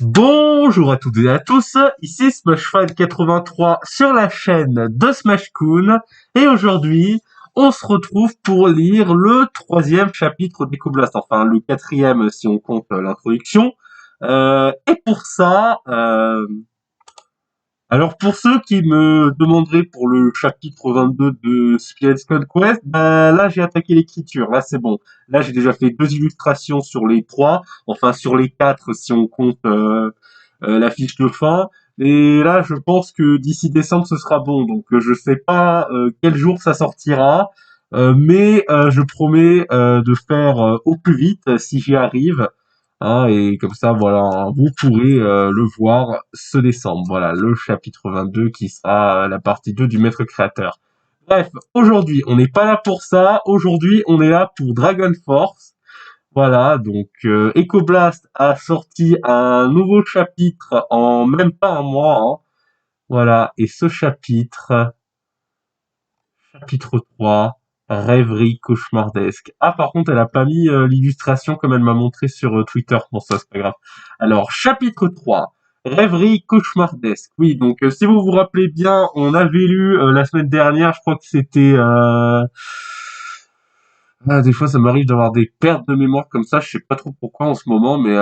Bonjour à toutes et à tous, ici SmashFan83 sur la chaîne de Smashcoon et aujourd'hui on se retrouve pour lire le troisième chapitre d'Eco Blast, enfin le quatrième si on compte l'introduction. Et pour ça, alors pour ceux qui me demanderaient pour le chapitre 22 de Spirit's Conquest, là j'ai attaqué l'écriture, là c'est bon. Là j'ai déjà fait 2 illustrations sur les 3, enfin sur les 4 si on compte la fiche de fin. Et là je pense que d'ici décembre ce sera bon, donc je sais pas quel jour ça sortira, mais je promets de faire au plus vite si j'y arrive. Hein, et comme ça, voilà, vous pourrez le voir ce décembre. Voilà, le chapitre 22 qui sera la partie 2 du maître créateur. Bref, aujourd'hui, on n'est pas là pour ça. Aujourd'hui, on est là pour Dragon Force. Voilà, donc Ecoblast a sorti un nouveau chapitre en même pas un mois. Hein. Voilà, et ce chapitre 3, rêverie cauchemardesque. Ah, par contre, elle a pas mis l'illustration comme elle m'a montré sur Twitter. Bon, ça, c'est pas grave. Alors, chapitre 3, rêverie cauchemardesque. Oui, donc, si vous vous rappelez bien, on avait lu la semaine dernière, je crois que c'était... Ah, des fois, ça m'arrive d'avoir des pertes de mémoire comme ça, je sais pas trop pourquoi en ce moment, mais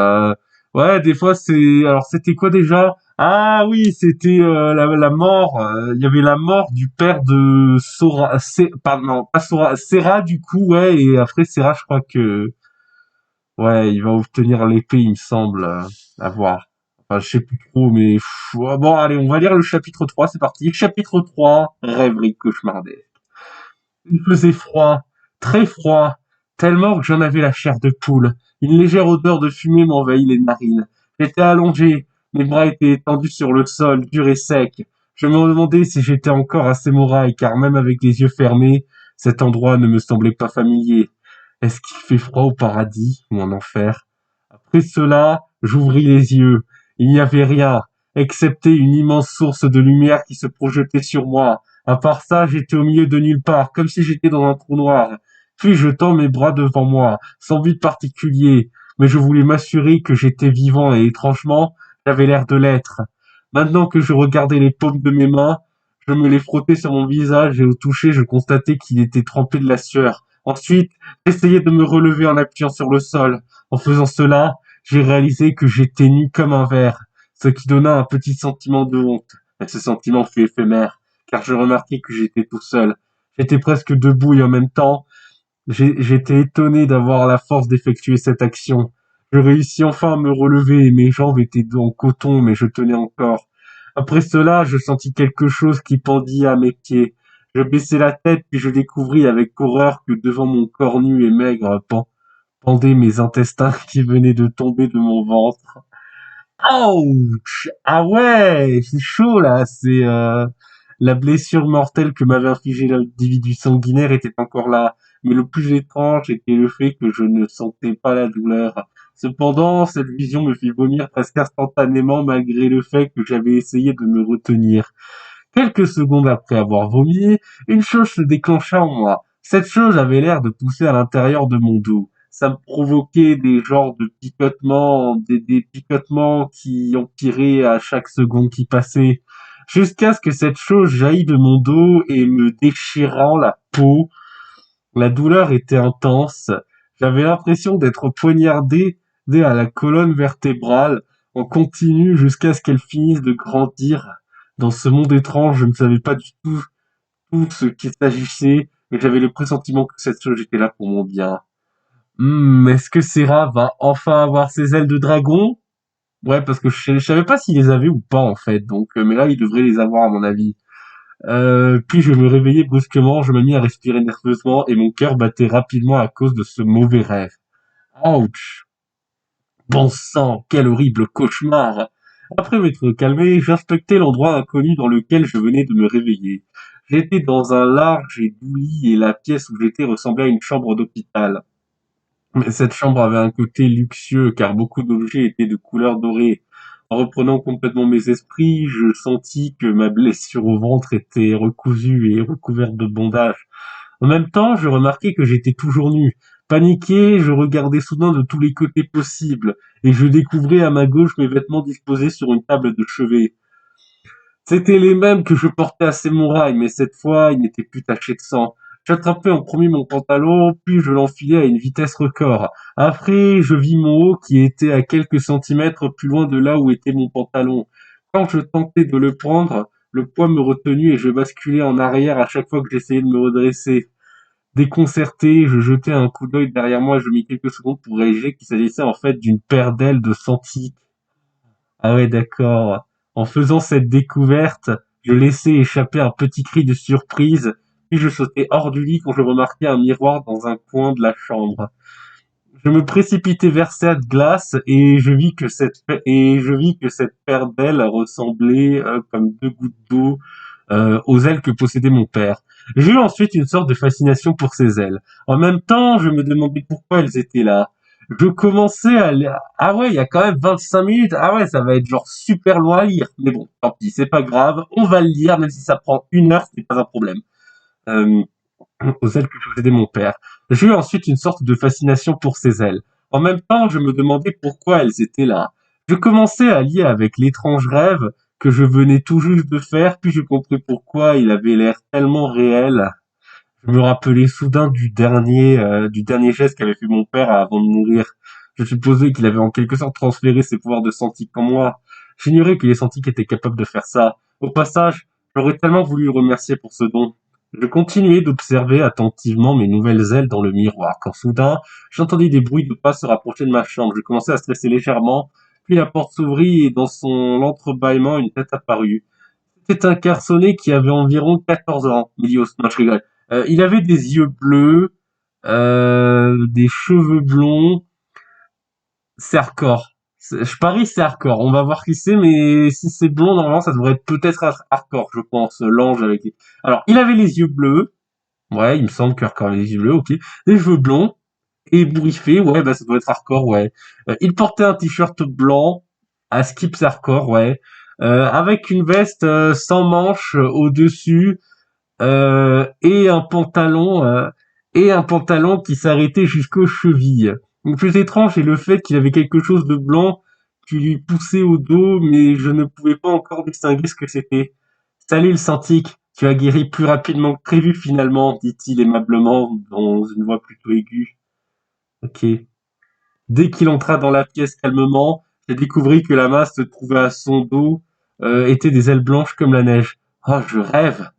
ouais, des fois, c'est... Alors, c'était quoi déjà? Ah oui, c'était la mort. Il y avait la mort du père de Sora, pardon, non, pas Sora, Serra du coup, ouais. Et après Serra, je crois que ouais, il va obtenir l'épée, il me semble, à voir. Enfin, je sais plus trop, mais ouais, bon, allez, on va lire le chapitre 3, c'est parti. Chapitre 3, rêverie cauchemardesque. Il faisait froid, très froid, tellement que j'en avais la chair de poule. Une légère odeur de fumée m'envahit les narines. J'étais allongé, mes bras étaient étendus sur le sol, dur et sec. Je me demandais si j'étais encore à Semoraï, car même avec les yeux fermés, cet endroit ne me semblait pas familier. Est-ce qu'il fait froid au paradis ou en enfer? Après cela, j'ouvris les yeux. Il n'y avait rien, excepté une immense source de lumière qui se projetait sur moi. À part ça, j'étais au milieu de nulle part, comme si j'étais dans un trou noir. Puis je tends mes bras devant moi, sans but particulier, mais je voulais m'assurer que j'étais vivant et étrangement, j'avais l'air de l'être. Maintenant que je regardais les paumes de mes mains, je me les frottais sur mon visage et au toucher, je constatais qu'il était trempé de la sueur. Ensuite, j'essayais de me relever en appuyant sur le sol. En faisant cela, j'ai réalisé que j'étais nu comme un verre, ce qui donna un petit sentiment de honte. Mais ce sentiment fut éphémère, car je remarquai que j'étais tout seul. J'étais presque debout et en même temps, j'étais étonné d'avoir la force d'effectuer cette action. Je réussis enfin à me relever et mes jambes étaient en coton, mais je tenais encore. Après cela, je sentis quelque chose qui pendit à mes pieds. Je baissai la tête, puis je découvris avec horreur que devant mon corps nu et maigre pendaient mes intestins qui venaient de tomber de mon ventre. Ouch! Ah ouais, c'est chaud là, c'est la blessure mortelle que m'avait infligée l'individu sanguinaire était encore là, mais le plus étrange était le fait que je ne sentais pas la douleur. Cependant, cette vision me fit vomir presque instantanément malgré le fait que j'avais essayé de me retenir. Quelques secondes après avoir vomi, une chose se déclencha en moi. Cette chose avait l'air de pousser à l'intérieur de mon dos. Ça me provoquait des genres de picotements, des picotements qui empiraient à chaque seconde qui passait, jusqu'à ce que cette chose jaillisse de mon dos et me déchirant la peau. La douleur était intense. J'avais l'impression d'être poignardé à la colonne vertébrale en continu jusqu'à ce qu'elle finisse de grandir. Dans ce monde étrange, je ne savais pas du tout ce qu'il s'agissait, mais j'avais le pressentiment que cette chose était là pour mon bien. Est-ce que Serra va enfin avoir ses ailes de dragon? Ouais, parce que je savais pas s'il les avait ou pas en fait, donc mais là il devrait les avoir à mon avis. Puis je me réveillai brusquement, je me mis à respirer nerveusement et mon cœur battait rapidement à cause de ce mauvais rêve. Ouch! Bon sang, quel horrible cauchemar! Après m'être calmé, j'inspectais l'endroit inconnu dans lequel je venais de me réveiller. J'étais dans un large et doux lit et la pièce où j'étais ressemblait à une chambre d'hôpital. Mais cette chambre avait un côté luxueux car beaucoup d'objets étaient de couleur dorée. En reprenant complètement mes esprits, je sentis que ma blessure au ventre était recousue et recouverte de bandages. En même temps, je remarquai que j'étais toujours nu. Paniqué, je regardais soudain de tous les côtés possibles, et je découvrais à ma gauche mes vêtements disposés sur une table de chevet. C'étaient les mêmes que je portais à ces murailles, mais cette fois, ils n'étaient plus tachés de sang. J'attrapais en premier mon pantalon, puis je l'enfilais à une vitesse record. Après, je vis mon haut qui était à quelques centimètres plus loin de là où était mon pantalon. Quand je tentais de le prendre, le poids me retenut et je basculais en arrière à chaque fois que j'essayais de me redresser. Déconcerté, je jetai un coup d'œil derrière moi et je mis quelques secondes pour réaliser qu'il s'agissait en fait d'une paire d'ailes de Santi. Ah ouais, d'accord. En faisant cette découverte, je laissai échapper un petit cri de surprise, puis je sautai hors du lit quand je remarquai un miroir dans un coin de la chambre. Je me précipitai vers cette glace et je vis que cette paire d'ailes ressemblait comme deux gouttes d'eau aux ailes que possédait mon père. J'ai eu ensuite une sorte de fascination pour ces ailes. En même temps, je me demandais pourquoi elles étaient là. Je commençais à lire. Ah ouais, il y a quand même 25 minutes. Ah ouais, ça va être genre super loin à lire. Mais bon, tant pis, c'est pas grave. On va le lire, même si ça prend 1 heure, c'est pas un problème. Euh, aux ailes que possédait mon père. J'ai eu ensuite une sorte de fascination pour ces ailes. En même temps, je me demandais pourquoi elles étaient là. Je commençais à lier avec l'étrange rêve que je venais tout juste de faire, puis je compris pourquoi il avait l'air tellement réel. Je me rappelais soudain du dernier geste qu'avait fait mon père avant de mourir. Je supposais qu'il avait en quelque sorte transféré ses pouvoirs de Santic en moi. J'ignorais que les Santic étaient capables de faire ça. Au passage, j'aurais tellement voulu le remercier pour ce don. Je continuais d'observer attentivement mes nouvelles ailes dans le miroir, quand soudain, j'entendis des bruits de pas se rapprocher de ma chambre. Je commençais à stresser légèrement, puis la porte s'ouvrit et dans son entrebâillement, une tête apparut. C'était un garçonnet qui avait environ 14 ans. Milios, non, je rigole. Il avait des yeux bleus, des cheveux blonds. C'est hardcore. Je parie c'est hardcore. On va voir qui c'est, mais si c'est blond, normalement, ça devrait être peut-être hardcore, je pense. L'ange avec les... Alors, il avait les yeux bleus. Ouais, il me semble que hardcore avait les yeux bleus, ok. Les cheveux blonds. Ébouriffé, ouais, bah ça doit être hardcore, ouais. Il portait un t-shirt blanc, à skip hardcore, ouais. Avec une veste sans manches au-dessus, et un pantalon qui s'arrêtait jusqu'aux chevilles. Le plus étrange est le fait qu'il avait quelque chose de blanc qui lui poussait au dos, mais je ne pouvais pas encore distinguer ce que c'était. Salut le Santic, tu as guéri plus rapidement que prévu finalement, dit-il aimablement dans une voix plutôt aiguë. Ok. Dès qu'il entra dans la pièce calmement, j'ai découvert que la masse se trouvait à son dos était des ailes blanches comme la neige. Ah, je rêve!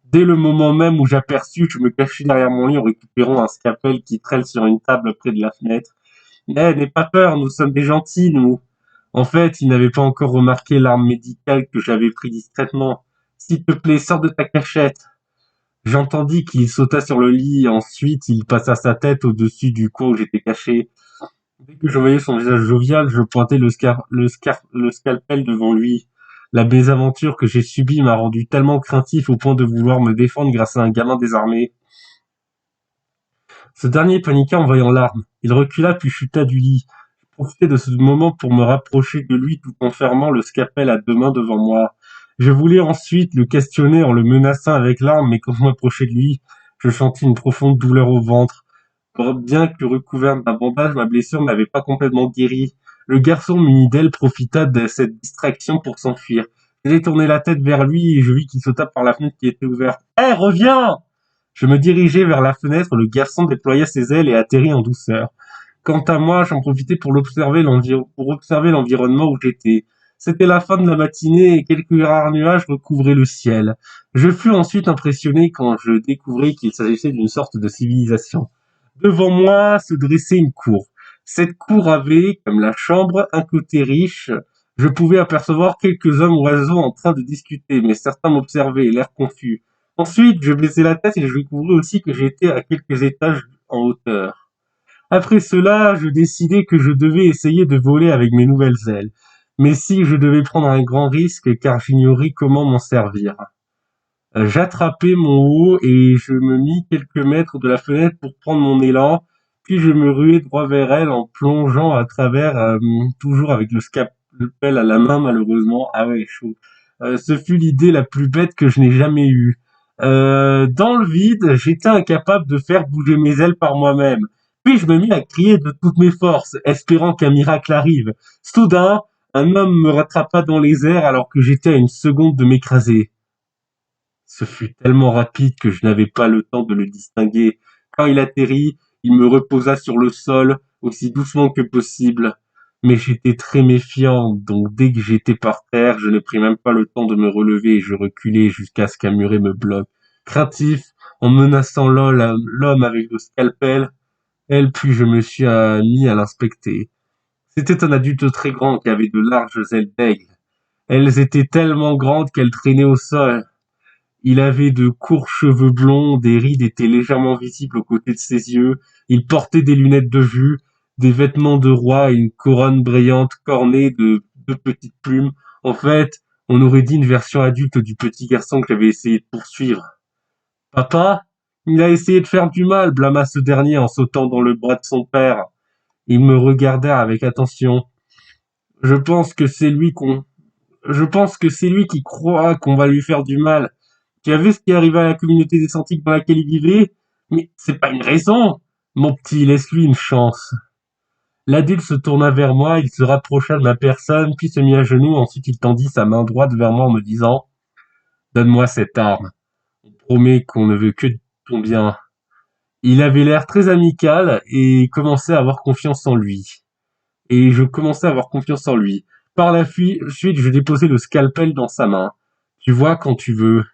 Dès le moment même où j'aperçus, je me cachai derrière mon lit en récupérant un scalpel qui traîne sur une table près de la fenêtre. N'aie pas peur, nous sommes des gentils, nous. En fait, il n'avait pas encore remarqué l'arme médicale que j'avais pris discrètement. S'il te plaît, sors de ta cachette. J'entendis qu'il sauta sur le lit, ensuite il passa sa tête au-dessus du coin où j'étais caché. Dès que je voyais son visage jovial, je pointai le scalpel devant lui. La mésaventure que j'ai subie m'a rendu tellement craintif au point de vouloir me défendre grâce à un gamin désarmé. Ce dernier paniqua en voyant l'arme. Il recula puis chuta du lit. Je profitai de ce moment pour me rapprocher de lui tout en fermant le scalpel à 2 mains devant moi. Je voulais ensuite le questionner en le menaçant avec l'arme, mais quand je m'approchai de lui, je sentis une profonde douleur au ventre. Bien que recouverte d'un bandage, ma blessure n'avait pas complètement guéri. Le garçon muni d'elle profita de cette distraction pour s'enfuir. J'ai détourné la tête vers lui et je vis qu'il sauta par la fenêtre qui était ouverte. « Hé, reviens !» Je me dirigeai vers la fenêtre, le garçon déploya ses ailes et atterrit en douceur. Quant à moi, j'en profitai pour observer l'environnement où j'étais. C'était la fin de la matinée et quelques rares nuages recouvraient le ciel. Je fus ensuite impressionné quand je découvris qu'il s'agissait d'une sorte de civilisation. Devant moi se dressait une cour. Cette cour avait, comme la chambre, un côté riche. Je pouvais apercevoir quelques hommes oiseaux en train de discuter, mais certains m'observaient, l'air confus. Ensuite, je baissai la tête et je découvris aussi que j'étais à quelques étages en hauteur. Après cela, je décidai que je devais essayer de voler avec mes nouvelles ailes. Mais si je devais prendre un grand risque car j'ignorais comment m'en servir. J'attrapai mon haut et je me mis quelques mètres de la fenêtre pour prendre mon élan, puis je me ruai droit vers elle en plongeant à travers, toujours avec le scalpel à la main malheureusement. Ah ouais, chaud. Ce fut l'idée la plus bête que je n'ai jamais eue. Dans le vide, j'étais incapable de faire bouger mes ailes par moi-même. Puis je me mis à crier de toutes mes forces, espérant qu'un miracle arrive. Soudain, un homme me rattrapa dans les airs alors que j'étais à une seconde de m'écraser. Ce fut tellement rapide que je n'avais pas le temps de le distinguer. Quand il atterrit, il me reposa sur le sol, aussi doucement que possible. Mais j'étais très méfiant, donc dès que j'étais par terre, je ne pris même pas le temps de me relever et je reculai jusqu'à ce qu'un muret me bloque. Craintif, en menaçant l'homme avec le scalpel, puis je me suis mis à l'inspecter. C'était un adulte très grand qui avait de larges ailes d'aigle. Elles étaient tellement grandes qu'elles traînaient au sol. Il avait de courts cheveux blonds, des rides étaient légèrement visibles aux côtés de ses yeux, il portait des lunettes de vue, des vêtements de roi et une couronne brillante cornée de deux petites plumes. En fait, on aurait dit une version adulte du petit garçon que j'avais essayé de poursuivre. Papa, il a essayé de faire du mal, blâma ce dernier en sautant dans le bras de son père. Il me regarda avec attention. Je pense que c'est lui qu'on, je pense que c'est lui qui croit qu'on va lui faire du mal. Tu as vu ce qui arrivait à la communauté des Antiques dans laquelle il vivait? Mais c'est pas une raison. Mon petit, laisse-lui une chance. L'adulte se tourna vers moi, il se rapprocha de ma personne, puis se mit à genoux, ensuite il tendit sa main droite vers moi en me disant «Donne-moi cette arme. On promet qu'on ne veut que ton bien.» Il avait l'air très amical et commençait à avoir confiance en lui. Et je commençais à avoir confiance en lui. Par la suite, je déposai le scalpel dans sa main. Tu vois quand tu veux.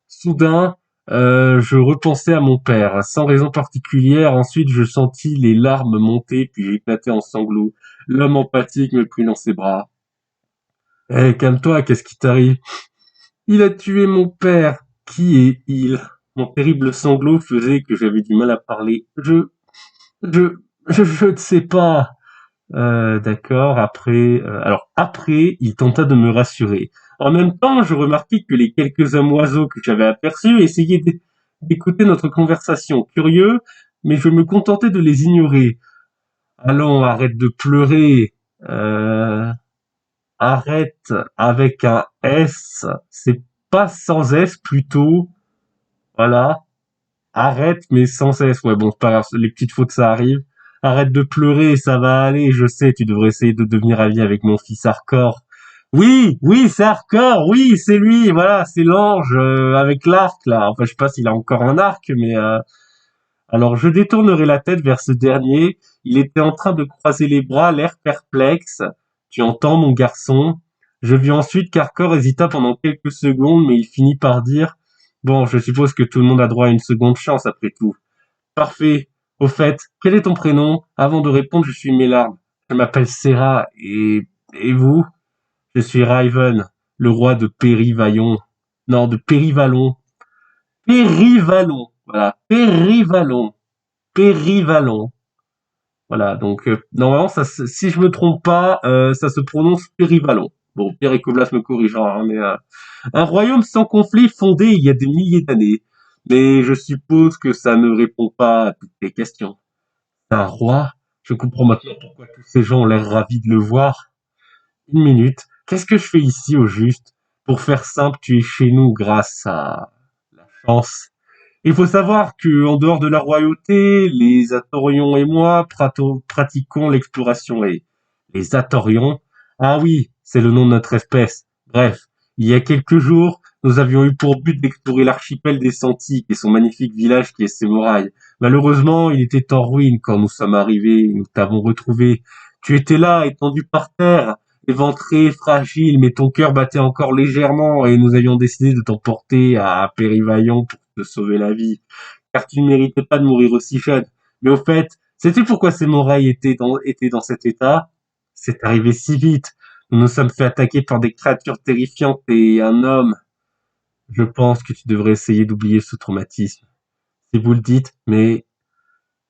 Soudain, je repensais à mon père, sans raison particulière. Ensuite, je sentis les larmes monter, puis j'éclatai en sanglots. L'homme empathique me prit dans ses bras. Calme-toi, qu'est-ce qui t'arrive? Il a tué mon père. Qui est il? Mon terrible sanglot faisait que j'avais du mal à parler. Je, je ne sais pas. D'accord, après, il tenta de me rassurer. En même temps, je remarquai que les quelques hommes oiseaux que j'avais aperçus essayaient d'écouter notre conversation. Curieux, mais je me contentais de les ignorer. Allons, arrête de pleurer. Euh, Arrête avec un S. C'est pas sans S plutôt. Voilà. Arrête, mais sans cesse. Ouais, bon, c'est pas grave, les petites fautes, ça arrive. Arrête de pleurer, ça va aller, je sais, tu devrais essayer de devenir ami avec mon fils Arcor. Oui, oui, c'est Arcor, oui, c'est lui, voilà, c'est l'ange avec l'arc, là. Enfin, je sais pas s'il a encore un arc, mais... Alors, je détournerai la tête vers ce dernier. Il était en train de croiser les bras, l'air perplexe. Tu entends, mon garçon? Je vis ensuite qu'Arcor hésita pendant quelques secondes, mais il finit par dire bon, je suppose que tout le monde a droit à une seconde chance après tout. Parfait. Au fait, quel est ton prénom? Avant de répondre, je suis Mélarde. Je m'appelle Serra et vous? Je suis Raven, le roi de Périvaillon. Non, de Périvalon. Périvalon. Voilà. Périvalon. Périvalon. Voilà. Donc, normalement, si je me trompe pas, ça se prononce Périvalon. Bon, Pierre et Coblas me corrigera, hein, mais un royaume sans conflit fondé il y a des milliers d'années. Mais je suppose que ça ne répond pas à toutes les questions. Un roi? Je comprends maintenant pourquoi tous ces gens ont l'air ravis de le voir. Une minute. Qu'est-ce que je fais ici au juste? Pour faire simple, tu es chez nous grâce à la chance. Il faut savoir que, en dehors de la royauté, les Athorions et moi pratiquons l'exploration. Et les Athorions? Ah oui, c'est le nom de notre espèce. Bref, il y a quelques jours, nous avions eu pour but d'explorer l'archipel des Santiques et son magnifique village qui est ses murailles. Malheureusement, il était en ruine quand nous sommes arrivés et nous t'avons retrouvé. Tu étais là, étendu par terre, éventré, fragile, mais ton cœur battait encore légèrement et nous avions décidé de t'emporter à Périvaillon pour te sauver la vie, car tu ne méritais pas de mourir aussi jeune. Mais au fait, sais-tu pourquoi ces morailles étaient dans cet état? C'est arrivé si vite. Nous nous sommes fait attaquer par des créatures terrifiantes et un homme. Je pense que tu devrais essayer d'oublier ce traumatisme. Si vous le dites, mais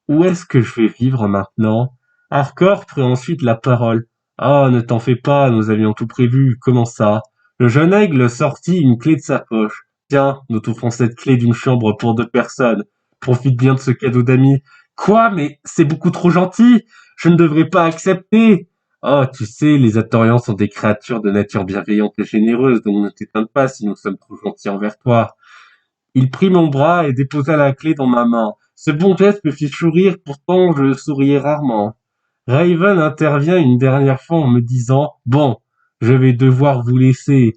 où est-ce que je vais vivre maintenant? Harcourt prit ensuite la parole. Ah, ne t'en fais pas, nous avions tout prévu. Comment ça? Le jeune aigle sortit une clé de sa poche. Tiens, nous t'offrons cette clé d'une chambre pour 2 personnes. Profite bien de ce cadeau d'amis. Quoi? Mais c'est beaucoup trop gentil. Je ne devrais pas accepter. Oh, tu sais, les Athorians sont des créatures de nature bienveillante et généreuse, donc ne t'étonne pas si nous sommes trop gentils envers toi. Il prit mon bras et déposa la clé dans ma main. Ce bon geste me fit sourire, pourtant je souriais rarement. Raven intervient une dernière fois en me disant: «Bon, je vais devoir vous laisser.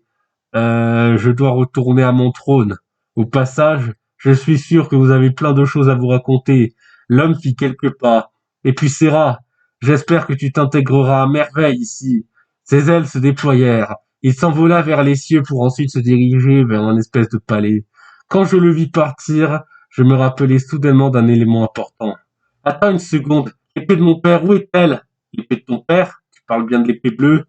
Je dois retourner à mon trône. Au passage, je suis sûr que vous avez plein de choses à vous raconter.» L'homme fit quelques pas. Et puis Serra, j'espère que tu t'intégreras à merveille ici. Ses ailes se déployèrent. Il s'envola vers les cieux pour ensuite se diriger vers un espèce de palais. Quand je le vis partir, je me rappelai soudainement d'un élément important. Attends une seconde. L'épée de mon père, où est-elle? L'épée de ton père? Tu parles bien de l'épée bleue?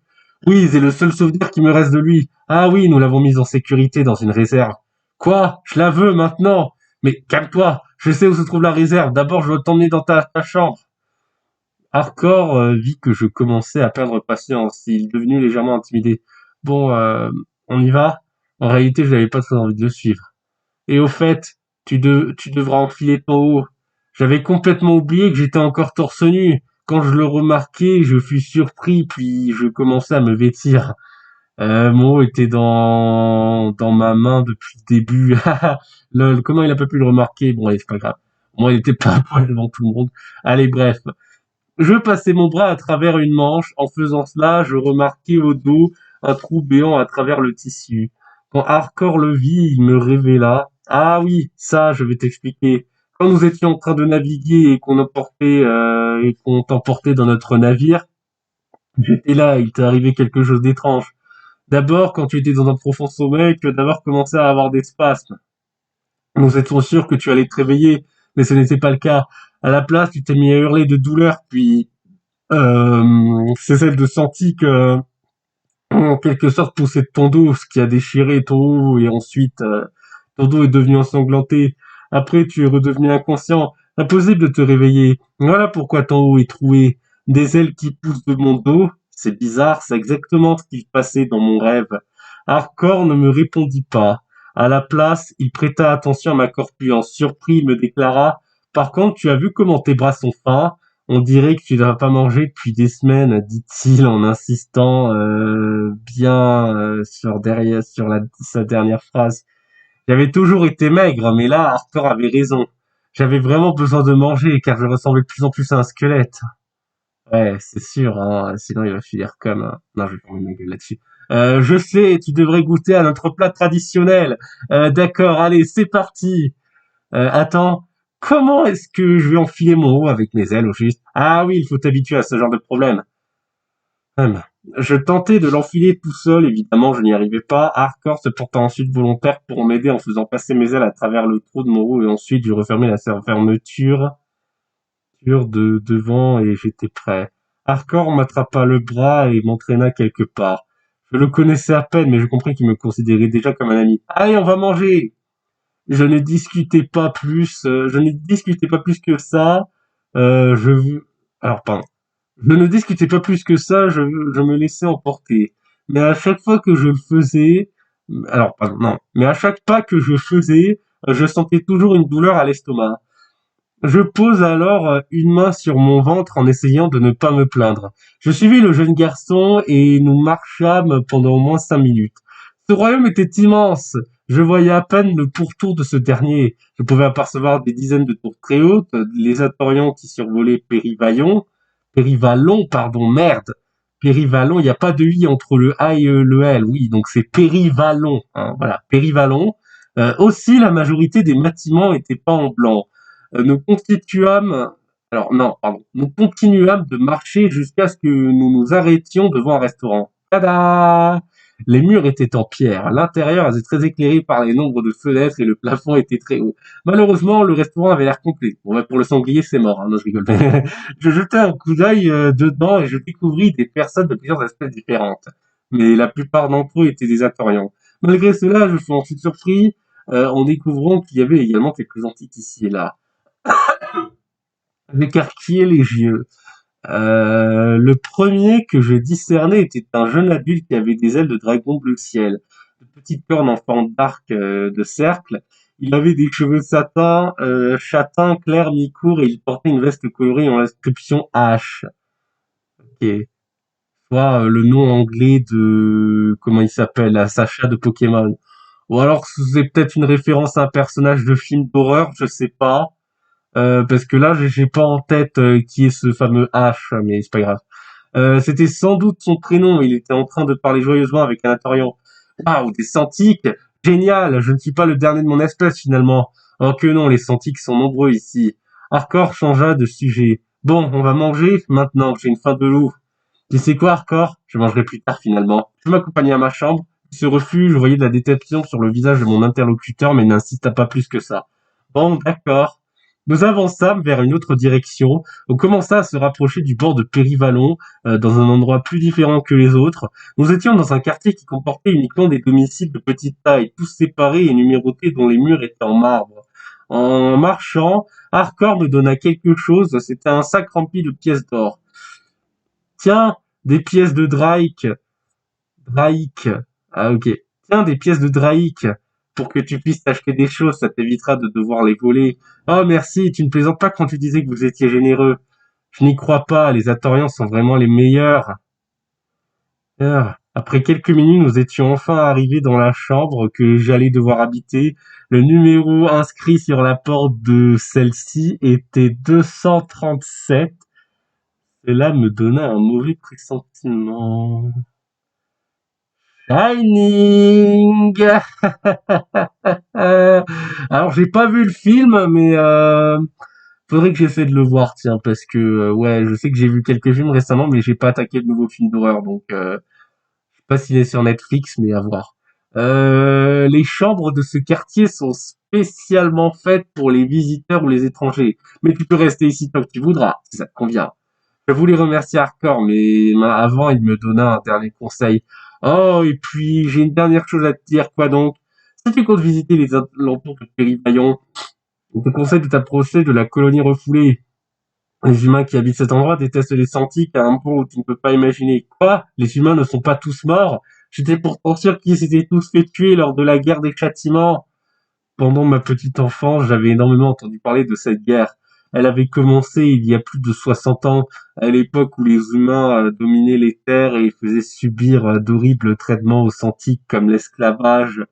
Oui, c'est le seul souvenir qui me reste de lui. Ah oui, nous l'avons mise en sécurité dans une réserve. Quoi? Je la veux maintenant. Mais calme-toi, je sais où se trouve la réserve. D'abord, je dois t'emmener dans ta chambre. Hardcore vit que je commençais à perdre patience. Il est devenu légèrement intimidé. Bon, on y va? En réalité, je n'avais pas très envie de le suivre. Et au fait, tu devras enfiler ton haut. J'avais complètement oublié que j'étais encore torse nu. Quand je le remarquai, je fus surpris, puis je commençais à me vêtir. Mon haut était dans ma main depuis le début. Lol, comment il a pas pu le remarquer? Bon, allez, c'est pas grave. Moi, il était pas à poil devant tout le monde. Allez, bref. Je passais mon bras à travers une manche. En faisant cela, je remarquai au dos un trou béant à travers le tissu. Quand Hardcore le vit, il me révéla. Ah oui, ça, je vais t'expliquer. Quand nous étions en train de naviguer et qu'on t'emportait dans notre navire, j'étais là, il t'est arrivé quelque chose d'étrange. D'abord, quand tu étais dans un profond sommeil, tu as d'abord commencé à avoir des spasmes. Nous étions sûrs que tu allais te réveiller, mais ce n'était pas le cas. À la place, tu t'es mis à hurler de douleur, puis c'est celle de senti que, en quelque sorte, poussait de ton dos, ce qui a déchiré ton haut, et ensuite, ton dos est devenu ensanglanté. Après, tu es redevenu inconscient. Impossible de te réveiller. Voilà pourquoi ton haut est troué. Des ailes qui poussent de mon dos. C'est bizarre, c'est exactement ce qui se passait dans mon rêve. Hardcore ne me répondit pas. À la place, il prêta attention à ma corpulence. Surpris, il me déclara: «Par contre, tu as vu comment tes bras sont fins? On dirait que tu n'as pas mangé depuis des semaines», dit-il en insistant bien sur sa dernière phrase. J'avais toujours été maigre, mais là, Arthur avait raison. J'avais vraiment besoin de manger, car je ressemblais de plus en plus à un squelette. Ouais, c'est sûr, hein, sinon il va finir comme... Non, je vais fermer ma gueule là-dessus. Je sais, tu devrais goûter à notre plat traditionnel. D'accord, allez, c'est parti. Attends, comment est-ce que je vais enfiler mon haut avec mes ailes au juste? Ah oui, il faut t'habituer à ce genre de problème. Hum. Je tentais de l'enfiler tout seul, évidemment je n'y arrivais pas. Hardcore se porta ensuite volontaire pour m'aider en faisant passer mes ailes à travers le trou de mon haut et ensuite je refermais la fermeture de devant et j'étais prêt. Hardcore m'attrapa le bras et m'entraîna quelque part. Je le connaissais à peine mais je compris qu'il me considérait déjà comme un ami. Allez, on va manger! Je ne discutais pas plus que ça. Euh, je, alors, pardon. Je ne discutais pas plus que ça, je me laissais emporter. Mais à chaque fois que je le faisais, alors, pardon, non, mais à chaque pas que je faisais, je sentais toujours une douleur à l'estomac. Je pose alors une main sur mon ventre en essayant de ne pas me plaindre. Je suivis le jeune garçon et nous marchâmes pendant au moins 5 minutes. Ce royaume était immense. Je voyais à peine le pourtour de ce dernier. Je pouvais apercevoir des dizaines de tours très hautes, les Atorians qui survolaient Périvalon, pardon, merde. Périvalon, il n'y a pas de i entre le a et le l, oui, donc c'est Périvalon, hein, voilà, Périvalon. Aussi, la majorité des bâtiments étaient pas en blanc. Nous constituâmes, alors non, pardon, nous continuâmes de marcher jusqu'à ce que nous nous arrêtions devant un restaurant. Tada! Les murs étaient en pierre. L'intérieur était très éclairé par les nombres de fenêtres et le plafond était très haut. Malheureusement, le restaurant avait l'air complet. Bon, bah, pour le sanglier, c'est mort, hein, non, je rigole. Je jetai un coup d'œil dedans et je découvris des personnes de plusieurs espèces différentes. Mais la plupart d'entre eux étaient des Atorians. Malgré cela, je fus ensuite surpris en découvrant qu'il y avait également quelques antiques ici et là. J'écarquillai les yeux. Le premier que je discernais était un jeune adulte qui avait des ailes de dragon bleu ciel, de petites cornes en forme d'arc de cercle. Il avait des cheveux châtains, clairs, mi-courts, et il portait une veste colorée en inscription H. Ok. Soit le nom anglais de... Comment il s'appelle? La Sacha de Pokémon. Ou alors c'est peut-être une référence à un personnage de film d'horreur, je sais pas. parce que là, j'ai pas en tête qui est ce fameux H, mais c'est pas grave. C'était sans doute son prénom. Il était en train de parler joyeusement avec un Atarian. Waouh, des Santiques! Génial! Je ne suis pas le dernier de mon espèce finalement. Oh que non, les Santiques sont nombreux ici. Hardcore changea de sujet. Bon, on va manger maintenant que j'ai une faim de loup. Tu sais quoi, Hardcore? Je mangerai plus tard finalement. Tu peux m'accompagner à ma chambre? Ce refus, je voyais de la déception sur le visage de mon interlocuteur, mais n'insista pas plus que ça. Bon, d'accord. Nous avançâmes vers une autre direction. On commença à se rapprocher du bord de Périvallon, dans un endroit plus différent que les autres. Nous étions dans un quartier qui comportait uniquement des domiciles de petite taille, tous séparés et numérotés dont les murs étaient en marbre. En marchant, Hardcore me donna quelque chose. C'était un sac rempli de pièces d'or. Tiens, des pièces de Drake. Drake. Ah, ok. Tiens, des pièces de Drake. Pour que tu puisses t'acheter des choses, ça t'évitera de devoir les voler. Oh, merci, tu ne plaisantes pas quand tu disais que vous étiez généreux. Je n'y crois pas, les Atorians sont vraiment les meilleurs. Après quelques minutes, nous étions enfin arrivés dans la chambre que j'allais devoir habiter. Le numéro inscrit sur la porte de celle-ci était 237. Cela me donna un mauvais pressentiment. Shining. Alors j'ai pas vu le film, mais faudrait que j'essaie de le voir, tiens, parce que ouais, je sais que j'ai vu quelques films récemment, mais j'ai pas attaqué de nouveaux films d'horreur, donc je sais pas s'il est sur Netflix, mais à voir. Les chambres de ce quartier sont spécialement faites pour les visiteurs ou les étrangers, mais tu peux rester ici tant que tu voudras, si ça te convient. Je voulais remercier Hardcore, mais avant, il me donna un dernier conseil. Oh, et puis, j'ai une dernière chose à te dire, quoi donc? Si tu comptes visiter les alentours de Périvaillon, je te conseille de t'approcher de la colonie refoulée. Les humains qui habitent cet endroit détestent les Santiques à un point où tu ne peux pas imaginer. Quoi? Les humains ne sont pas tous morts? J'étais pourtant sûr qu'ils s'étaient tous fait tuer lors de la guerre des châtiments. Pendant ma petite enfance, j'avais énormément entendu parler de cette guerre. Elle avait commencé il y a plus de 60 ans, à l'époque où les humains dominaient les terres et faisaient subir d'horribles traitements aux Santiques comme l'esclavage,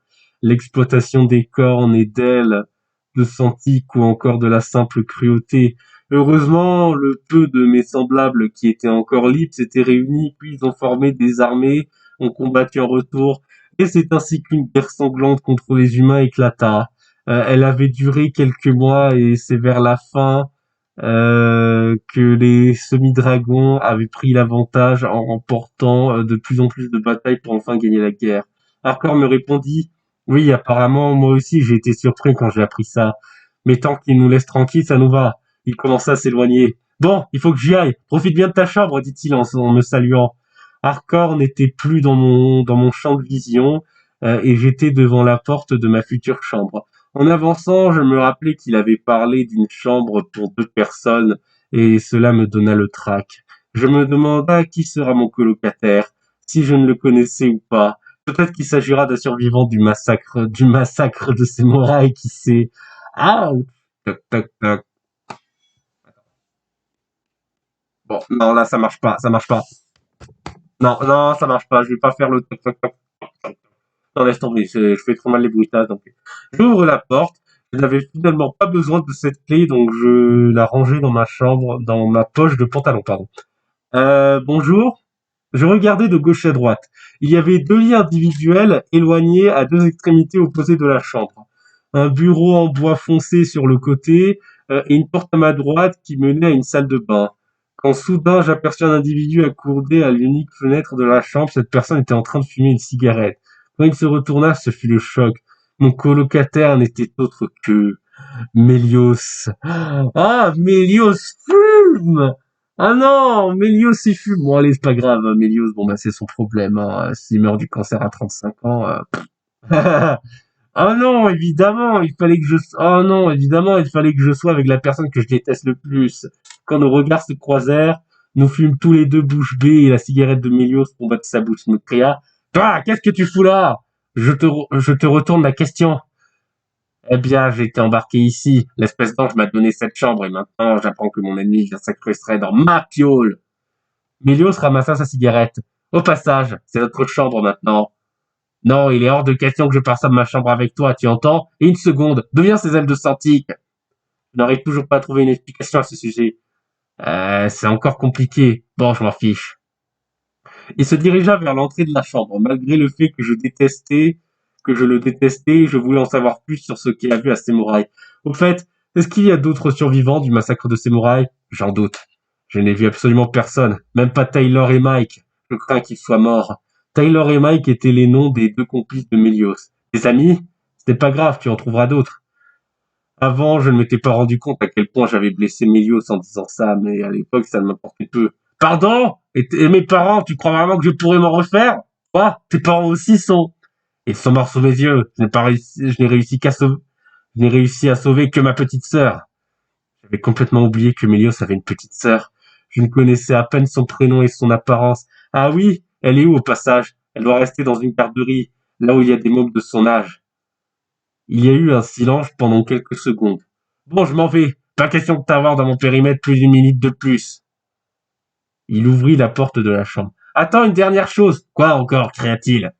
l'exploitation des cornes et d'ailes de Santiques ou encore de la simple cruauté. Heureusement, le peu de mes semblables qui étaient encore libres s'étaient réunis, puis ils ont formé des armées, ont combattu en retour, et c'est ainsi qu'une guerre sanglante contre les humains éclata. Elle avait duré quelques mois et c'est vers la fin que les semi-dragons avaient pris l'avantage en remportant de plus en plus de batailles pour enfin gagner la guerre. Hardcore me répondit, oui, apparemment, moi aussi j'ai été surpris quand j'ai appris ça. Mais tant qu'il nous laisse tranquilles, ça nous va. Il commença à s'éloigner. Bon, il faut que j'y aille. Profite bien de ta chambre, dit-il en me saluant. Hardcore n'était plus dans mon champ de vision et j'étais devant la porte de ma future chambre. En avançant, je me rappelais qu'il avait parlé d'une chambre pour 2 personnes, et cela me donna le trac. Je me demanda qui sera mon colocataire, si je ne le connaissais ou pas. Peut-être qu'il s'agira d'un survivant du massacre de ces morailles, qui sait. Ah! Toc, toc, toc. Bon, non, là, ça marche pas, ça marche pas. Non, non, ça marche pas, je vais pas faire le toc, toc, toc. Non, laisse tomber, je fais trop mal les bruitages, donc j'ouvre la porte. Je n'avais finalement pas besoin de cette clé, donc je la rangeais dans ma chambre, dans ma poche de pantalon, pardon. Bonjour. Je regardais de gauche à droite. Il y avait 2 lits individuels éloignés à 2 extrémités opposées de la chambre. Un bureau en bois foncé sur le côté et une porte à ma droite qui menait à une salle de bain. Quand soudain j'aperçus un individu accoudé à l'unique fenêtre de la chambre, cette personne était en train de fumer une cigarette. Quand il se retourna, ce fut le choc. Mon colocataire n'était autre que Mélios. Ah, Mélios fume! Ah non, Mélios il fume. Bon allez, c'est pas grave, hein, Mélios, bon bah c'est son problème. Hein. S'il meurt du cancer à 35 ans. Ah non, évidemment, il fallait que je. Oh non, évidemment, il fallait que je sois avec la personne que je déteste le plus. Quand nos regards se croisèrent, nous fûmes tous les deux bouche bée et la cigarette de Mélios tomba de sa bouche me cria. Toi, qu'est-ce que tu fous là? Je te retourne la question. Eh bien, j'ai été embarqué ici. L'espèce d'ange m'a donné cette chambre et maintenant j'apprends que mon ennemi vient s'incruster dans ma piole. Mélios ramassa sa cigarette. Au passage, c'est notre chambre maintenant. Non, il est hors de question que je partage ma chambre avec toi, tu entends? Et une seconde, deviens ces ailes de Santique. Je n'arrive toujours pas à trouver une explication à ce sujet. C'est encore compliqué. Bon, je m'en fiche. Il se dirigea vers l'entrée de la chambre, malgré le fait que je le détestais, je voulais en savoir plus sur ce qu'il a vu à Samouraï. Au fait, est-ce qu'il y a d'autres survivants du massacre de Samouraï? J'en doute. Je n'ai vu absolument personne, même pas Taylor et Mike. Je crains qu'ils soient morts. Taylor et Mike étaient les noms des deux complices de Melios. Des amis? C'était pas grave, tu en trouveras d'autres. Avant, je ne m'étais pas rendu compte à quel point j'avais blessé Mélios en disant ça, mais à l'époque, ça ne m'importait peu. Pardon? Et mes parents, tu crois vraiment que je pourrais m'en refaire? Quoi? Tes parents aussi sont... Ils sont morts sous mes yeux. Je n'ai réussi à sauver que ma petite sœur. J'avais complètement oublié que Mélios avait une petite sœur. Je ne connaissais à peine son prénom et son apparence. Ah oui? Elle est où au passage? Elle doit rester dans une garderie, là où il y a des mômes de son âge. Il y a eu un silence pendant quelques secondes. Bon, je m'en vais. Pas question de t'avoir dans mon périmètre plus d'une minute de plus. Il ouvrit la porte de la chambre. Attends, une dernière chose. Quoi encore, cria-t-il?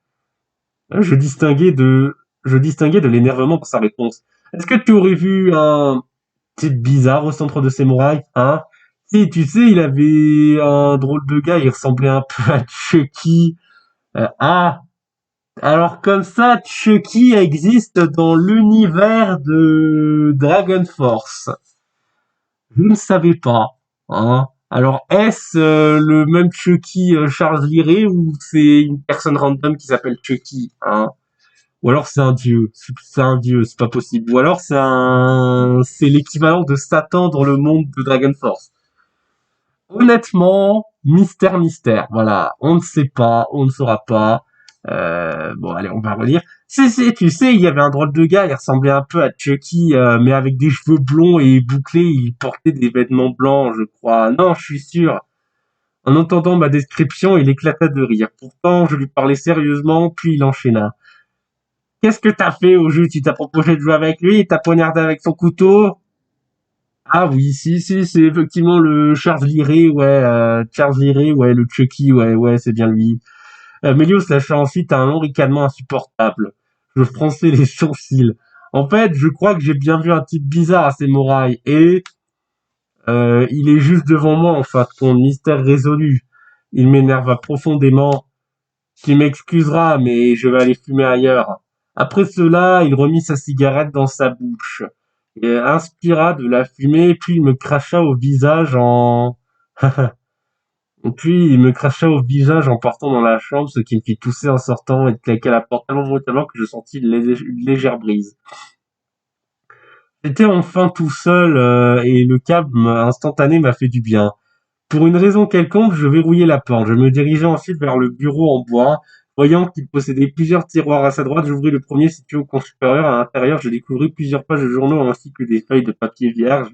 Je distinguais de, je distinguais de l'énervement dans sa réponse. Est-ce que tu aurais vu un type bizarre au centre de ces murailles, hein? Si, tu sais, il avait un drôle de gars, il ressemblait un peu à Chucky. Ah, alors comme ça, Chucky existe dans l'univers de Dragon Force. Je ne savais pas. Hein. Alors est-ce le même Chucky Charles Liré ou c'est une personne random qui s'appelle Chucky, hein? Ou alors c'est un dieu. C'est un dieu, c'est pas possible. Ou alors c'est l'équivalent de Satan dans le monde de Dragon Force. Honnêtement, mystère, mystère. Voilà, on ne sait pas, on ne saura pas. Bon, allez, on va relire. Tu sais, il y avait un drôle de gars, il ressemblait un peu à Chucky, mais avec des cheveux blonds et bouclés, il portait des vêtements blancs, je crois. Non, je suis sûr. En entendant ma description, il éclata de rire. Pourtant, je lui parlais sérieusement, puis il enchaîna. Qu'est-ce que t'as fait au jeu? Tu t'as proposé de jouer avec lui et t'as poignardé avec son couteau? Ah oui, si, c'est effectivement le Charles Liré, Charles Liré, ouais, le Chucky, ouais, c'est bien lui. Mélios lâcha ensuite un long ricanement insupportable. Je fronçai les sourcils. En fait, je crois que j'ai bien vu un type bizarre à ces morailles, et il est juste devant moi, en fin de compte, mystère résolu. Il m'énerva profondément. Tu m'excuseras, mais je vais aller fumer ailleurs. Après cela, il remit sa cigarette dans sa bouche, et inspira de la fumée, puis il me cracha au visage en... Puis il me cracha au visage en partant dans la chambre, ce qui me fit tousser en sortant et claquer la porte tellement brutalement que je sentis une légère brise. J'étais enfin tout seul et le calme instantané m'a fait du bien. Pour une raison quelconque, je verrouillai la porte. Je me dirigeai ensuite vers le bureau en bois. Voyant qu'il possédait plusieurs tiroirs à sa droite, j'ouvris le premier situé au coin supérieur. À l'intérieur, je découvris plusieurs pages de journaux ainsi que des feuilles de papier vierge.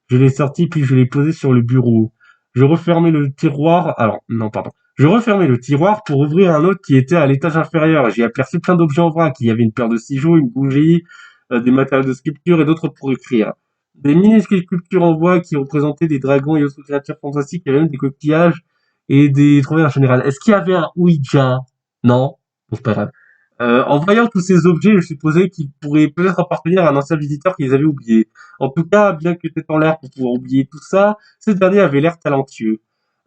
Je les sortis puis je les posai sur le bureau. Je refermai le tiroir. Alors, non, pardon. Je refermai le tiroir pour ouvrir un autre qui était à l'étage inférieur. J'y aperçus plein d'objets en vrac. Il y avait une paire de ciseaux, une bougie, des matériaux de sculpture et d'autres pour écrire. Des minuscules sculptures en bois qui représentaient des dragons et autres créatures fantastiques. Il y avait même des coquillages et des trouvailles en général. Est-ce qu'il y avait un Ouija? Non. Bon, c'est pas grave. En voyant tous ces objets, je supposais qu'ils pourraient peut-être appartenir à un ancien visiteur qu'ils avaient oublié. En tout cas, bien que tête en l'air pour pouvoir oublier tout ça, ce dernier avait l'air talentueux.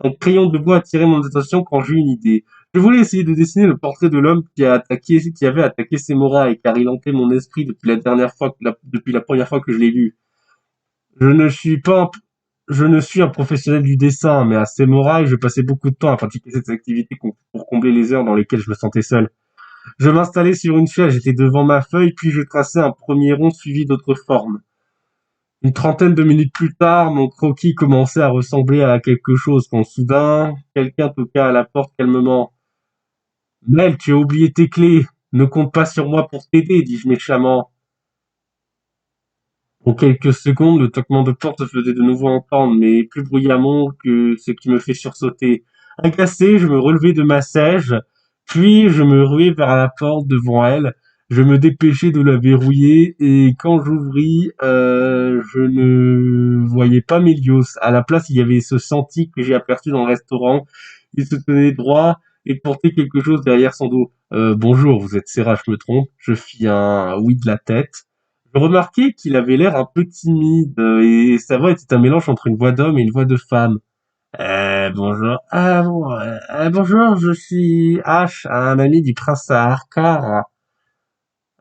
Un crayon de bois attirait mon attention quand j'eus une idée. Je voulais essayer de dessiner le portrait de l'homme qui avait attaqué Semora, et car il hantait mon esprit depuis la première fois que je l'ai lu. Je ne suis pas un, je ne suis un professionnel du dessin, mais à Semora, je passais beaucoup de temps à pratiquer cette activité pour combler les heures dans lesquelles je me sentais seul. Je m'installai sur une chaise, j'étais devant ma feuille, puis je traçai un premier rond suivi d'autres formes. Une trentaine de minutes plus tard, mon croquis commençait à ressembler à quelque chose quand soudain, quelqu'un toqua à la porte calmement. Mel, tu as oublié tes clés. Ne compte pas sur moi pour t'aider, dis-je méchamment. En quelques secondes, le toquement de porte se faisait de nouveau entendre, mais plus bruyamment que ce qui me fait sursauter. Agacé, je me relevai de ma siège, puis je me ruai vers la porte devant elle. Je me dépêchai de la verrouiller, et quand j'ouvris, je ne voyais pas Mélios. À la place, il y avait ce senti que j'ai aperçu dans le restaurant. Il se tenait droit et portait quelque chose derrière son dos. Bonjour, vous êtes Sarah, je me trompe. Je fis un oui de la tête. Je remarquai qu'il avait l'air un peu timide, et sa voix était un mélange entre une voix d'homme et une voix de femme. Bonjour. Bonjour, je suis H, un ami du prince Harkar.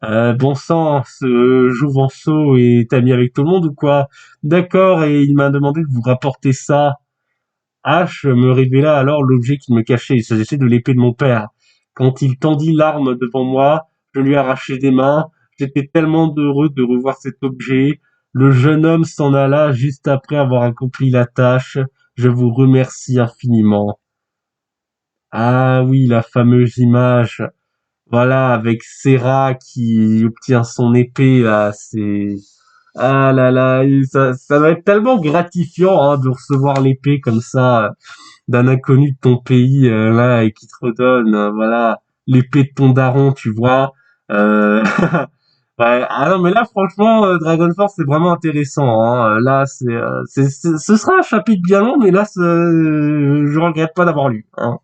Bon sang, ce Jouvenceau est ami avec tout le monde ou quoi? D'accord, et il m'a demandé de vous rapporter ça. H me révéla alors l'objet qu'il me cachait. Il s'agissait de l'épée de mon père. Quand il tendit l'arme devant moi, je lui arrachai des mains. J'étais tellement heureux de revoir cet objet. Le jeune homme s'en alla juste après avoir accompli la tâche. Je vous remercie infiniment. Ah oui, la fameuse image. Voilà, avec Serra qui obtient son épée, là, c'est... Ah là là, et ça doit être tellement gratifiant, hein, de recevoir l'épée comme ça, d'un inconnu de ton pays, là, et qui te redonne, voilà, l'épée de ton daron, tu vois. Euh... Ouais, ah non, mais là, franchement, Dragon Force, c'est vraiment intéressant, hein. Là, ce sera un chapitre bien long, mais là, je regrette pas d'avoir lu, hein.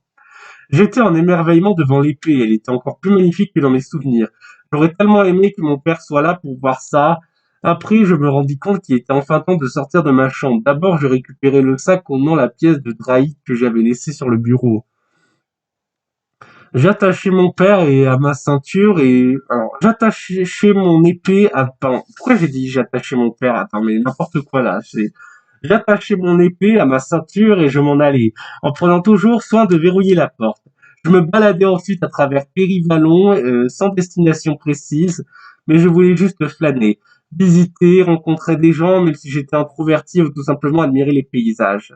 J'étais en émerveillement devant l'épée, elle était encore plus magnifique que dans mes souvenirs. J'aurais tellement aimé que mon père soit là pour voir ça. Après, je me rendis compte qu'il était enfin temps de sortir de ma chambre. D'abord, je récupérais le sac contenant la pièce de Draïk que j'avais laissée sur le bureau. J'attachai mon père et à ma ceinture et... Alors, j'attachai mon épée à... Attends, pourquoi j'ai dit j'attachai mon père? Attends, mais n'importe quoi là. J'attachai mon épée à ma ceinture et je m'en allai, en prenant toujours soin de verrouiller la porte. Je me baladais ensuite à travers Périvallon, sans destination précise, mais je voulais juste flâner, visiter, rencontrer des gens, même si j'étais introverti ou tout simplement admirer les paysages.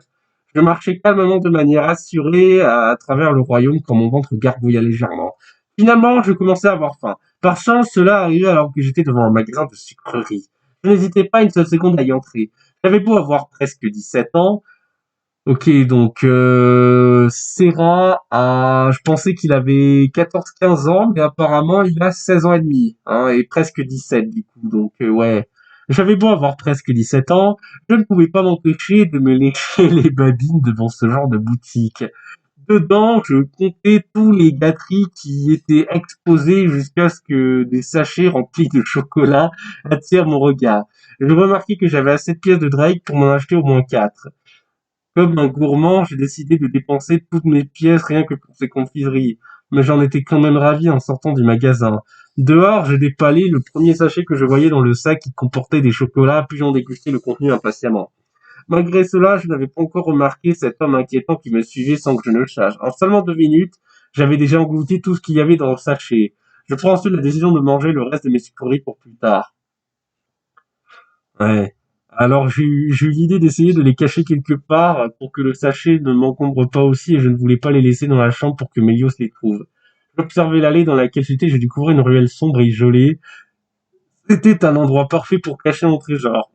Je marchais calmement de manière assurée à travers le royaume quand mon ventre gargouillait légèrement. Finalement, je commençais à avoir faim. Par chance, cela arrivait alors que j'étais devant un magasin de sucreries. Je n'hésitais pas une seule seconde à y entrer. J'avais beau avoir presque 17 ans. Ok, donc Serra je pensais qu'il avait 14-15 ans, mais apparemment il a 16 ans et demi, hein, et presque 17 du coup. Donc ouais, j'avais beau avoir presque 17 ans, je ne pouvais pas m'empêcher de me lécher les babines devant ce genre de boutique. Dedans, je comptais tous les gâteries qui étaient exposés jusqu'à ce que des sachets remplis de chocolat attirent mon regard. Je remarquai que j'avais assez de pièces de Drake pour m'en acheter au moins 4. Comme un gourmand, j'ai décidé de dépenser toutes mes pièces rien que pour ces confiseries. Mais j'en étais quand même ravi en sortant du magasin. Dehors, j'ai dépalé le premier sachet que je voyais dans le sac qui comportait des chocolats, puis j'en dégustais le contenu impatiemment. Malgré cela, je n'avais pas encore remarqué cet homme inquiétant qui me suivait sans que je ne le sache. En seulement 2 minutes, j'avais déjà englouti tout ce qu'il y avait dans le sachet. Je prends ensuite la décision de manger le reste de mes sucreries pour plus tard. Ouais. Alors j'ai eu l'idée d'essayer de les cacher quelque part pour que le sachet ne m'encombre pas aussi et je ne voulais pas les laisser dans la chambre pour que Mélios les trouve. J'observais l'allée dans laquelle j'étais, je découvrais une ruelle sombre et isolée. C'était un endroit parfait pour cacher mon trésor.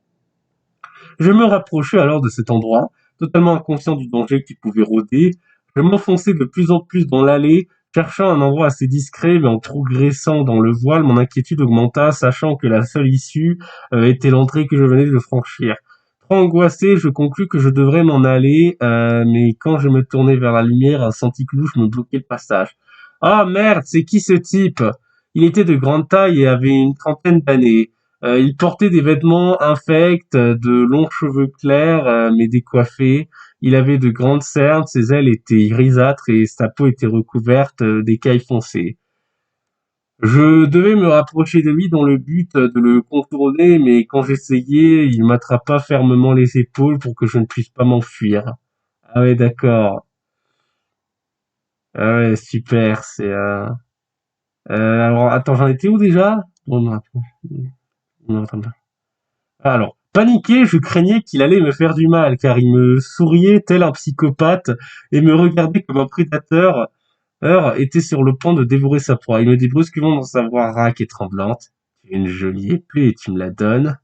Je me rapprochais alors de cet endroit, totalement inconscient du danger qui pouvait rôder. Je m'enfonçais de plus en plus dans l'allée, cherchant un endroit assez discret, mais en progressant dans le voile, mon inquiétude augmenta, sachant que la seule issue était l'entrée que je venais de franchir. Trop angoissé, je conclus que je devrais m'en aller, mais quand je me tournai vers la lumière, un senti louche me bloquait le passage. Ah merde, c'est qui ce type? Il était de grande taille et avait une trentaine d'années. Il portait des vêtements infects, de longs cheveux clairs mais décoiffés. Il avait de grandes cernes, ses ailes étaient grisâtres et sa peau était recouverte d'écailles foncées. Je devais me rapprocher de lui dans le but de le contourner, mais quand j'essayais, il m'attrapa fermement les épaules pour que je ne puisse pas m'enfuir. Ah ouais, d'accord. Ah ouais, super. Alors, attends, j'en étais où déjà? Bon, non, attends. Non, attends. Alors, paniqué, je craignais qu'il allait me faire du mal, car il me souriait tel un psychopathe et me regardait comme un prédateur était sur le point de dévorer sa proie. Il me dit brusquement dans sa voix rauque et tremblante: «Tu as une jolie épée et tu me la donnes?»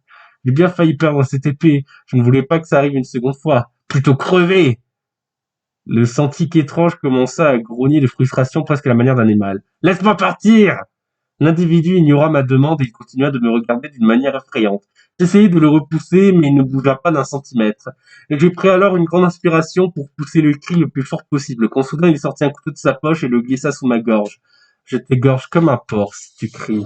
J'ai bien failli perdre cette épée. Je ne voulais pas que ça arrive une seconde fois. Plutôt crever! Le senti étrange commença à grogner de frustration presque à la manière d'un animal. «Laisse-moi partir!» L'individu ignora ma demande et il continua de me regarder d'une manière effrayante. J'essayai de le repousser, mais il ne bougea pas d'un centimètre. Et j'ai pris alors une grande inspiration pour pousser le cri le plus fort possible, quand soudain il sortit un couteau de sa poche et le glissa sous ma gorge. Je t'égorge comme un porc si tu cries.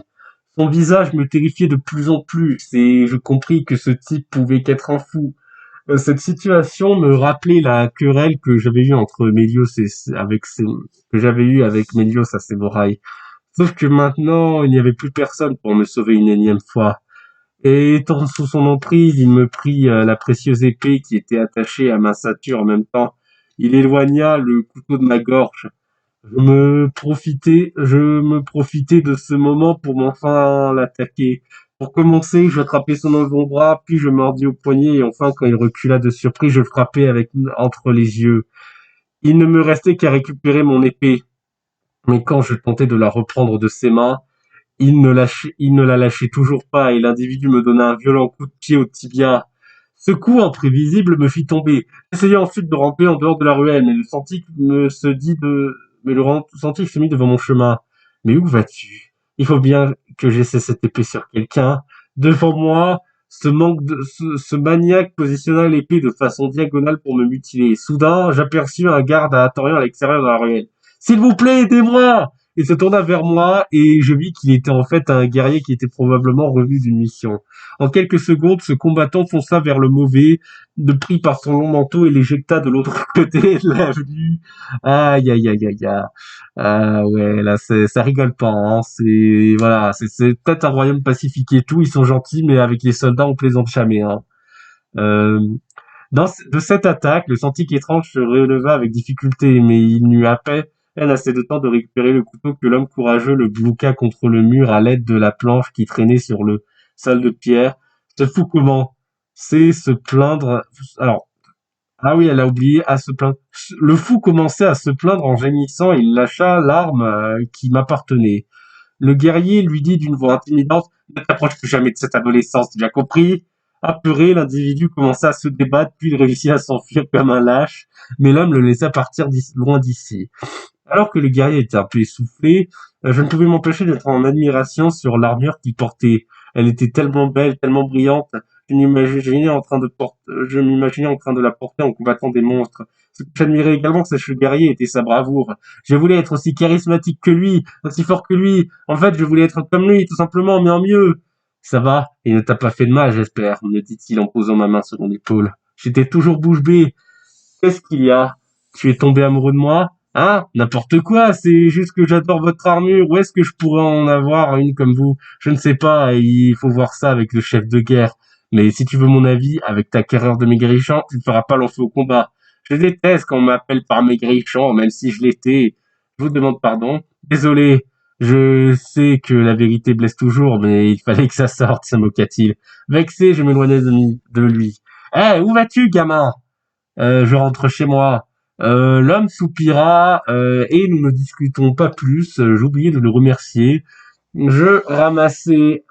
Son visage me terrifiait de plus en plus, et je compris que ce type pouvait qu'être un fou. Cette situation me rappelait la querelle que j'avais eue entre Mélios et que j'avais eue avec Mélios à Sévoraï. Sauf que maintenant, il n'y avait plus personne pour me sauver une énième fois. Et étant sous son emprise, il me prit la précieuse épée qui était attachée à ma ceinture en même temps. Il éloigna le couteau de ma gorge. Je me profitais de ce moment pour m'enfin l'attaquer. Pour commencer, je attrapais son avant-bras, puis je mordis au poignet, et enfin, quand il recula de surprise, je frappai entre les yeux. Il ne me restait qu'à récupérer mon épée. Mais quand je tentais de la reprendre de ses mains, il ne la lâchait toujours pas, et l'individu me donna un violent coup de pied au tibia. Ce coup imprévisible me fit tomber. J'essayai ensuite de ramper en dehors de la ruelle, mais le senti se mit devant mon chemin. Mais où vas-tu? Il faut bien que j'essaie cette épée sur quelqu'un. Devant moi, ce maniaque positionna l'épée de façon diagonale pour me mutiler. Soudain, j'aperçus un garde attendant à l'extérieur de la ruelle. S'il vous plaît, aidez-moi! Il se tourna vers moi et je vis qu'il était en fait un guerrier qui était probablement revenu d'une mission. En quelques secondes, ce combattant fonça vers le mauvais, le prit par son long manteau et l'éjecta de l'autre côté de l'avenue. Aïe, aïe, aïe, aïe, aïe. Ah ouais, là, ça rigole pas, hein. Voilà, c'est peut-être un royaume pacifique et tout, ils sont gentils, mais avec les soldats, on plaisante jamais, hein. Euh, de cette attaque, le sentier étrange se releva avec difficulté, mais il n'eut à peine assez de temps de récupérer le couteau que l'homme courageux le blouqua contre le mur à l'aide de la planche qui traînait sur le sol de pierre. Ce fou comment? C'est se plaindre. Alors, ah oui, elle a oublié à se plaindre. Le fou commençait à se plaindre en gémissant et il lâcha l'arme qui m'appartenait. Le guerrier lui dit d'une voix intimidante: «Ne t'approche plus jamais de cette adolescence, tu as compris?» Apeuré, l'individu commença à se débattre, puis il réussit à s'enfuir comme un lâche, mais l'homme le laissa partir loin d'ici. Alors que le guerrier était un peu essoufflé, je ne pouvais m'empêcher d'être en admiration sur l'armure qu'il portait. Elle était tellement belle, tellement brillante, je m'imaginais en train de la porter en combattant des monstres. Ce que j'admirais également chez ce guerrier était sa bravoure. Je voulais être aussi charismatique que lui, aussi fort que lui. En fait, je voulais être comme lui, tout simplement, mais en mieux. Ça va, il ne t'a pas fait de mal, j'espère, me dit-il en posant ma main sur mon épaule. J'étais toujours bouche bée. Qu'est-ce qu'il y a? Tu es tombé amoureux de moi? Hein? N'importe quoi, c'est juste que j'adore votre armure. Où est-ce que je pourrais en avoir une comme vous? Je ne sais pas, il faut voir ça avec le chef de guerre. Mais si tu veux mon avis, avec ta carrière de maigrichon, tu ne feras pas long feu au combat. Je déteste quand on m'appelle par maigrichon, même si je l'étais. Je vous demande pardon. Désolé. Je sais que la vérité blesse toujours, mais il fallait que ça sorte, se moqua-t-il. Vexé, je m'éloignai de lui. Eh, où vas-tu, gamin? Je rentre chez moi. L'homme soupira et nous ne discutons pas plus. J'oubliais de le remercier. Je ramassai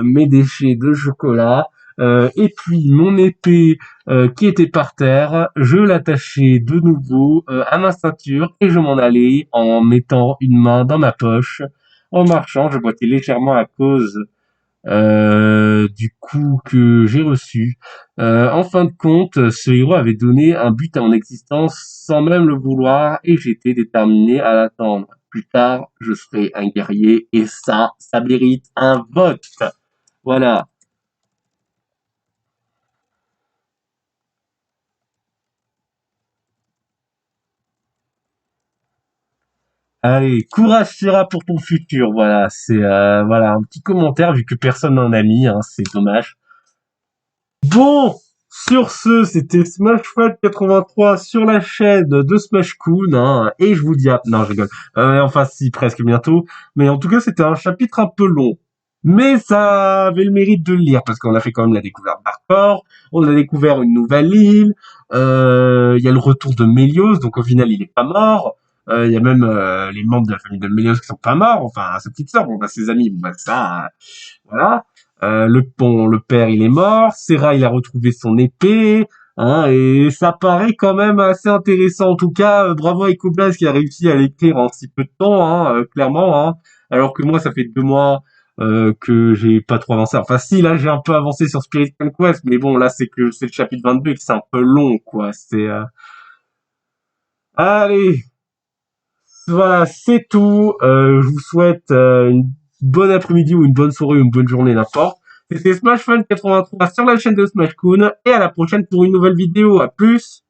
mes déchets de chocolat et puis mon épée qui était par terre. Je l'attachai de nouveau à ma ceinture et je m'en allai en mettant une main dans ma poche. En marchant, je boitais légèrement à cause du coup que j'ai reçu. En fin de compte, ce héros avait donné un but à mon existence sans même le vouloir et j'étais déterminé à l'atteindre. Plus tard, je serai un guerrier et ça mérite un vote. Voilà. Allez, courage Sierra pour ton futur. Voilà, c'est voilà un petit commentaire vu que personne n'en a mis, hein, c'est dommage. Bon, sur ce, c'était Smash Fight 83 sur la chaîne de Smash Coon, hein, et je vous dis à... Non, je rigole. Enfin, si, presque bientôt. Mais en tout cas, c'était un chapitre un peu long. Mais ça avait le mérite de le lire, parce qu'on a fait quand même la découverte d'Arcor, on a découvert une nouvelle île, il y a le retour de Mélios, donc au final, il est pas mort. Il y a même les membres de la famille de Mélios qui sont pas morts, enfin, sa petite sœur, bon, bah, ses amis, bon, bah, ça, voilà. Le père, il est mort. Serra, il a retrouvé son épée. Hein, et ça paraît quand même assez intéressant. En tout cas, bravo à Ecoblas qui a réussi à l'écrire en si peu de temps, hein, clairement. Hein. Alors que moi, ça fait 2 mois que j'ai pas trop avancé. Enfin, si, là, j'ai un peu avancé sur Spirit Conquest, mais bon, là, c'est le chapitre 22 et que c'est un peu long, quoi. Allez, voilà, c'est tout. Je vous souhaite une bon après-midi ou une bonne soirée ou une bonne journée, n'importe. C'était SmashFun 83 sur la chaîne de Smashcoon et à la prochaine pour une nouvelle vidéo. À plus!